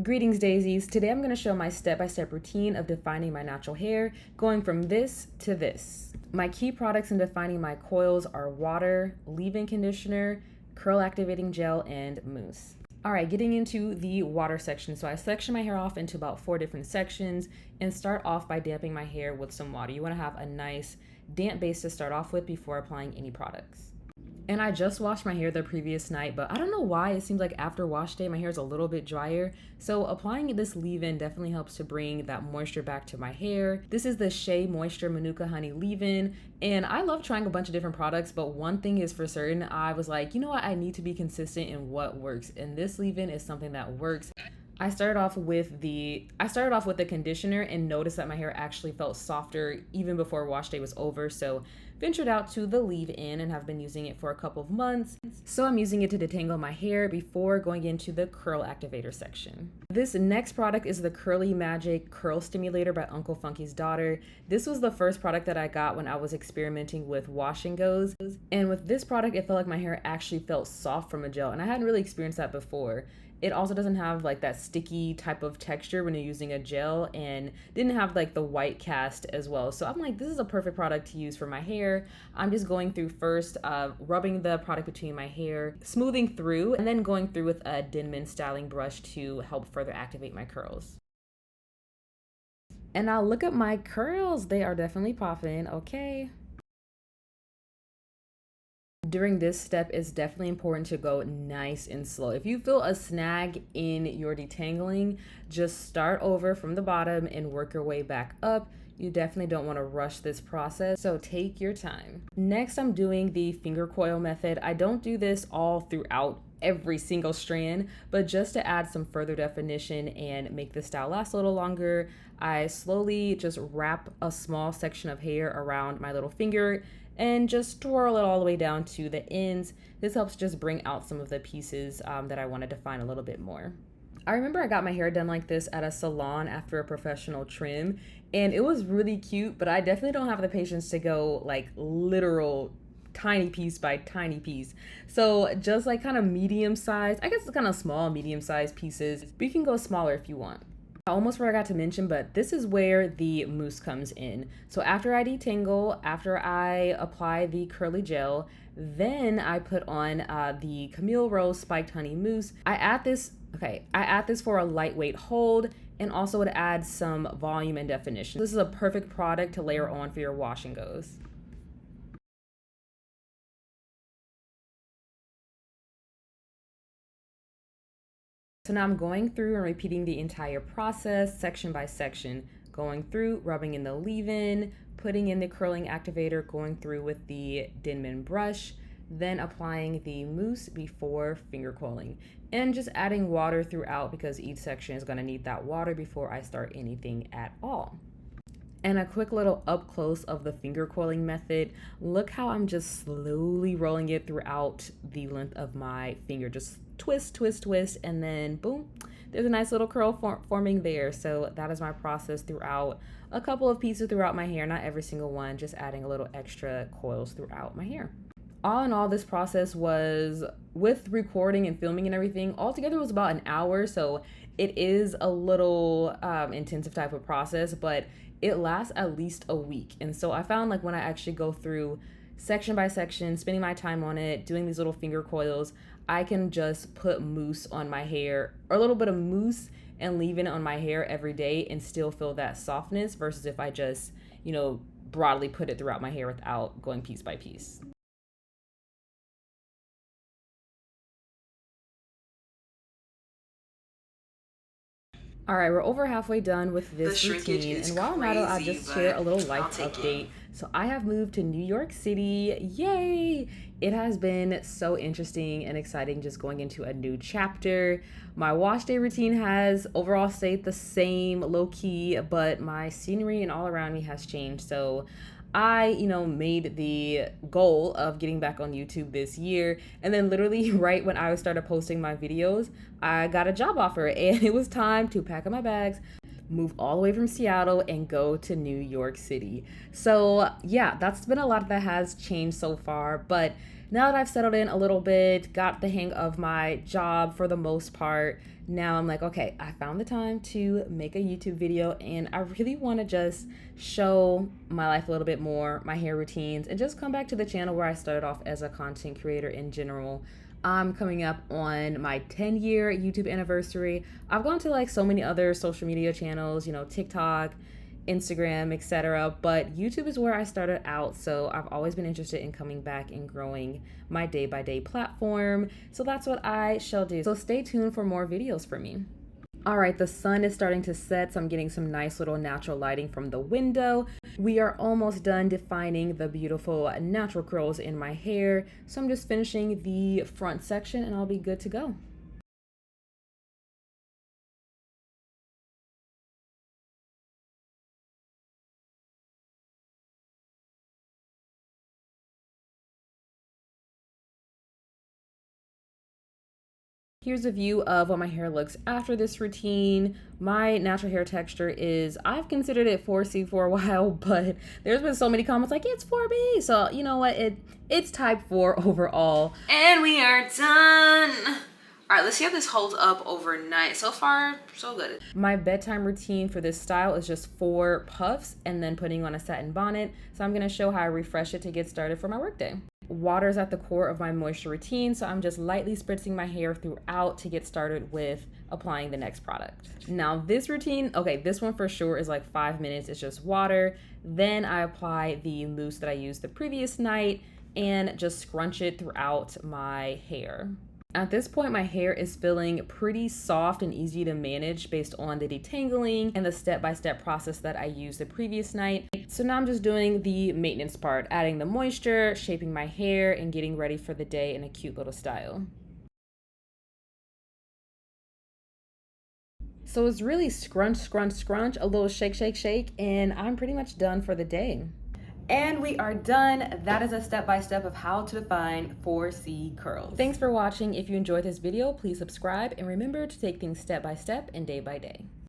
Greetings daisies, today I'm going to show my step-by-step routine of defining my natural hair, going from this to this. My key products in defining my coils are water, leave-in conditioner, curl activating gel, and mousse. Alright, getting into the water section. So I section my hair off into about 4 different sections and start off by damping my hair with some water. You want to have a nice damp base to start off with before applying any products. And I just washed my hair the previous night, but I don't know why it seems like after wash day my hair is a little bit drier. So applying this leave-in definitely helps to bring that moisture back to my hair. This is the Shea Moisture Manuka Honey leave-in, and I love trying a bunch of different products, but one thing is for certain, I was like, you know what, I need to be consistent in what works, and this leave-in is something that works. I started off with the conditioner and noticed that my hair actually felt softer even before wash day was over. So ventured out to the leave-in and have been using it for a couple of months. So I'm using it to detangle my hair before going into the curl activator section. This next product is the Curly Magic Curl Stimulator by Uncle Funky's Daughter. This was the first product that I got when I was experimenting with wash and goes. And with this product, it felt like my hair actually felt soft from a gel, and I hadn't really experienced that before. It also doesn't have like that sticky type of texture when you're using a gel, and didn't have like the white cast as well. So I'm like, this is a perfect product to use for my hair. I'm just going through first, rubbing the product between my hair, smoothing through, and then going through with a Denman styling brush to help further activate my curls. And now look at my curls. They are definitely popping, okay? During this step, it's definitely important to go nice and slow. If you feel a snag in your detangling, just start over from the bottom and work your way back up. You definitely don't want to rush this process, so take your time. Next, I'm doing the finger coil method. I don't do this all throughout every single strand, but just to add some further definition and make the style last a little longer, I slowly just wrap a small section of hair around my little finger and just twirl it all the way down to the ends. This helps just bring out some of the pieces that I want to define a little bit more. I remember I got my hair done like this at a salon after a professional trim, and it was really cute, but I definitely don't have the patience to go like literal tiny piece by tiny piece. So just like kind of medium size, I guess it's kind of small, medium sized pieces, but you can go smaller if you want. I almost forgot to mention, but this is where the mousse comes in. So after I detangle, after I apply the curly gel, then I put on the Camille Rose Spiked Honey Mousse. I add this for a lightweight hold, and also it adds some volume and definition. This is a perfect product to layer on for your wash and goes. So now I'm going through and repeating the entire process section by section, going through, rubbing in the leave-in, putting in the curling activator, going through with the Denman brush, then applying the mousse before finger coiling, and just adding water throughout because each section is going to need that water before I start anything at all. And a quick little up close of the finger coiling method. Look how I'm just slowly rolling it throughout the length of my finger. Just twist, twist, twist, and then boom, there's a nice little curl forming there. So that is my process throughout a couple of pieces throughout my hair, not every single one, just adding a little extra coils throughout my hair. All in all, this process was, with recording and filming and everything, altogether was about an hour. So it is a little intensive type of process, but it lasts at least a week. And so I found like when I actually go through section by section, spending my time on it, doing these little finger coils, I can just put mousse on my hair, or a little bit of mousse, and leave it on my hair every day and still feel that softness, versus if I just, broadly put it throughout my hair without going piece by piece. All right, we're over halfway done with this routine, and while I'm at it, I'll just share a little life update. So I have moved to New York City, yay! It has been so interesting and exciting just going into a new chapter. My wash day routine has overall stayed the same, low key, but my scenery and all around me has changed. So I, made the goal of getting back on YouTube this year. And then literally right when I started posting my videos, I got a job offer, and it was time to pack up my bags, move all the way from Seattle, and go to New York City. So yeah, that's been a lot that has changed so far. But Now that I've settled in a little bit, got the hang of my job for the most part, now I'm like, okay, I found the time to make a YouTube video, and I really want to just show my life a little bit more, my hair routines, and just come back to the channel where I started off as a content creator in general. I'm coming up on my 10-year YouTube anniversary. I've gone to like so many other social media channels, you know, TikTok, Instagram, etc. But YouTube is where I started out, so I've always been interested in coming back and growing my day-by-day platform. So that's what I shall do. So stay tuned for more videos from me. All right, the sun is starting to set, so I'm getting some nice little natural lighting from the window. We are almost done defining the beautiful natural curls in my hair, so I'm just finishing the front section and I'll be good to go. Here's a view of what my hair looks after this routine. My natural hair texture is, I've considered it 4C for a while, but there's been so many comments like it's 4B. So you know what, it's type 4 overall. And we are done. All right, let's see how this holds up overnight. So far, so good. My bedtime routine for this style is just 4 puffs and then putting on a satin bonnet. So I'm gonna show how I refresh it to get started for my workday. Water is at the core of my moisture routine, so I'm just lightly spritzing my hair throughout to get started with applying the next product. Now this routine, okay, this one for sure is like 5 minutes. It's just water. Then I apply the mousse that I used the previous night and just scrunch it throughout my hair. At this point, my hair is feeling pretty soft and easy to manage based on the detangling and the step-by-step process that I used the previous night. So now I'm just doing the maintenance part, adding the moisture, shaping my hair, and getting ready for the day in a cute little style. So it's really scrunch, scrunch, scrunch, a little shake, shake, shake, and I'm pretty much done for the day. And we are done. That is a step-by-step of how to define 4C curls. Thanks for watching. If you enjoyed this video, please subscribe and remember to take things step by step and day by day.